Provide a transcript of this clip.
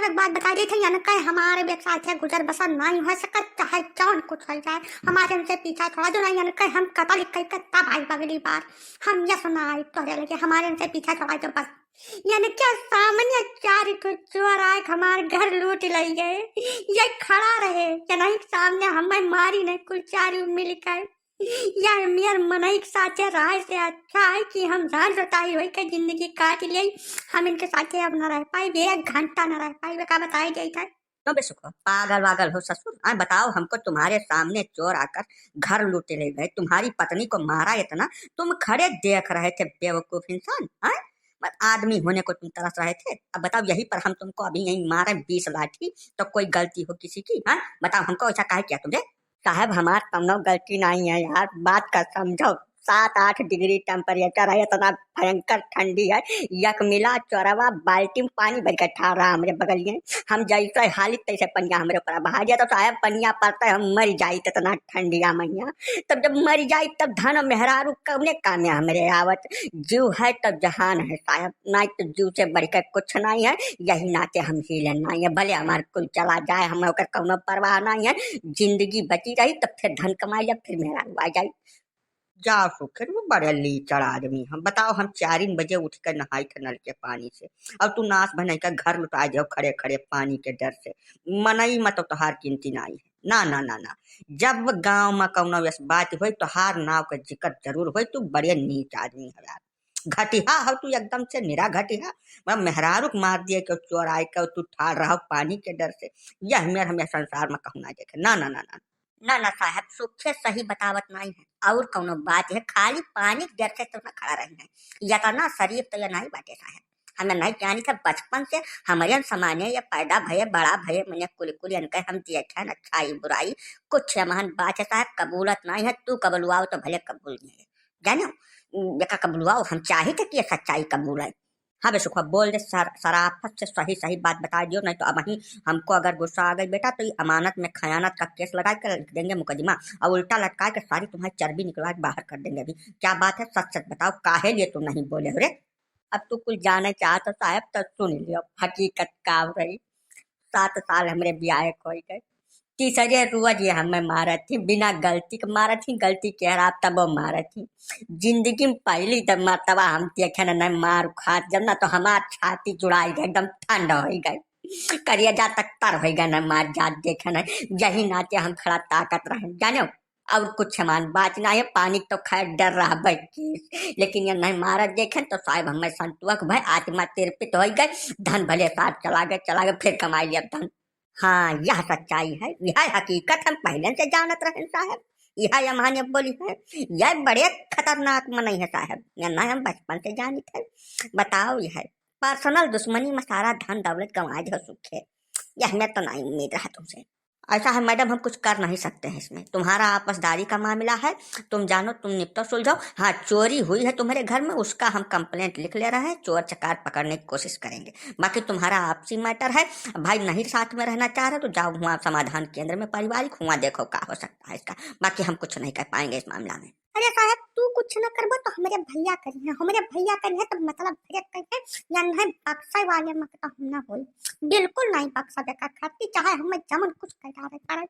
साहब एक बात बता रही थी यानी कहीं हमारे भी साथ है गुजर बसर नहीं हो सकत चाहे जौन कुछ हो जाए हमारे उनसे पीछा थोड़ा जो नहीं यानी कहीं हम कतल कई करता भाई अगली बार हम ये सुनाई तो लगे हमारे उनसे पीछा थोड़ा जो बस यानी क्या सामान्य चार को चोर आए हमारे घर लूट ले गए ये खड़ा रहे या नहीं सामने हमें मारी नहीं कुल चार मिल कर यार मेर मनई के साथे राय से अच्छा है कि हम जान जोताई हुई के जिंदगी काट ले हम इनके साथे अब न रह पाए 1 घंटा न रह पाए का बताई गई था। क्यों बेसुखो पागल वागल हो ससुर? बताओ हमको, तुम्हारे सामने चोर आकर घर लूटे ले गए, तुम्हारी पत्नी को मारा इतना, तुम खड़े देख रहे थे बेवकूफ इंसान। हाँ, आदमी होने को तुम तरस रहे थे। अब बताओ यही पर हम तुमको अभी यही मारे 20 लाठी तो कोई गलती हो किसी की? हाँ बताओ हमको ऐसा काहे किया तुमने? साहब हमार कौनो गलती नहीं है यार, बात का समझो। 7-8 डिग्री टेम्परेचर है, इतना भयंकर ठंडी है। यक मिला चोरवा बाल्टी में पानी भर के ठा रहा हमारे बगल में। हम जैसे हाली तैसे पनिया हमारे ऊपर बहा दिया तो साहब पनिया पड़ता है हम मर जाई इतना ठंडिया मैया। तब जब मर जाई तब धन मेहरारू कौने काम है हमारे आवत। जीव है तब जहान है साहब, नहीं तो जीव से बढ़कर कुछ नहीं है। यही नाते हम हीले नहीं है, भले हमारे कुल चला जाए हमें ओकर कौनो परवाह नहीं है। जिंदगी बची रही तब फिर धन कमाई जब फिर मेहरारू आ जाई। जाओ सुखर वो बड़े लीचड़ आदमी। हम बताओ हम 4 बजे उठ कर नहाई थे नल के पानी से, और तू नाश बनाई का घर लुटा जाओ खड़े खड़े पानी के डर से। मनई मत तो तोहार गिनती नहीं है। ना ना ना ना, जब गांव में कौनो वैसे बात हो तोहार नाव का जिक्र जरूर हो। तू बड़े नीच आदमी है यार, घटिया हो तू एकदम से निरा घटिया। मैं मेहरारू को मार दिए कि चोर आए के तू ठाड़ रहा पानी के डर से। यह मेरे हमें संसार में कहूँ ना देखे। ना ना ना ना ना ना साहब, सुखे सही बतावत नहीं है और कौनो बात है, खाली पानी के डर से तो ना खड़ा रही है। या ना शरीफ तो या नहीं बाटे साहब। हमें नहीं जानी था बचपन से हमारे समाने या पैदा भये बड़ा भये मैंने कुल कुल इनके हम देखे अच्छाई बुराई कुछ महान बात है साहब। कबूलत नहीं है, तू कबूलवाओ तो भले कबूल नहीं है जानो। जका कबूलवाओ हम चाहे थे कि ये सच्चाई कबूल है। हाँ बेसुखा बोल दे, सराफत से सही सही बात बता दियो, नहीं तो अब वहीं हमको अगर गुस्सा आ गई बेटा तो ये अमानत में खयानत का केस लगा कर लिख देंगे मुकदमा, और उल्टा लटका के सारी तुम्हारी चर्बी निकलवा के बाहर कर देंगे। अभी क्या बात है सच सच बताओ, काहे लिए तू नहीं बोले रे? अब तू कुछ जाने चाह तो साहब तो सुन लियो हकीकत का रही। 7 साल हमरे ब्याह को गए, तीसरे रोज ये हमें मारा थी बिना गलती के मारा थी, गलती कह रहा तब वो मारा थी। जिंदगी में पहली तब मरतबा हम देखे न मार खात जब ना तो हमार छाती जुड़ाई गए एकदम ठंडा हो गए, करिया तक तर हो गए न मार जात देखे न। यही नाते हम खड़ा ताकत रहे जानो, और कुछ सामान बात ना है। पानी तो खैर डर रहा बैठी, लेकिन ये नहीं मारा देखे तो साहब हमें संतुक भाई आत्मा तिरपित हो गए। धन भले साथ चला गए फिर कमाई लिया धन। हाँ यह सच्चाई है, यह हकीकत हम पहले से जानत रहे साहब। यह यह बोली है, यह बड़े खतरनाक मन है साहब, यह ना हम बचपन से जानी थे। बताओ यह पर्सनल दुश्मनी में सारा धन दौलत गंवा दो सुखे, यह मैं तो नहीं उम्मीद रहा तुमसे। ऐसा है मैडम हम कुछ कर नहीं सकते हैं इसमें, तुम्हारा आपसदारी का मामला है, तुम जानो तुम निपटो सुलझाओ। हाँ चोरी हुई है तुम्हारे घर में उसका हम कंप्लेंट लिख ले रहे हैं, चोर चकार पकड़ने की कोशिश करेंगे। बाकी तुम्हारा आपसी मैटर है, भाई नहीं साथ में रहना चाह रहे तो जाओ वहाँ समाधान केंद्र में पारिवारिक हुआ देखो क्या हो सकता है इसका। बाकी हम कुछ नहीं कर पाएंगे इस मामला में। अरे साहब तू कुछ न करबो तो हमारे भैया करिए, हमारे भैया करिए तो मतलब भैया करिए या नहीं बक्सा वाले मत हम ना होई, बिल्कुल नहीं बक्सा देखा खाती चाहे हमें जमन कुछ कह रहा है।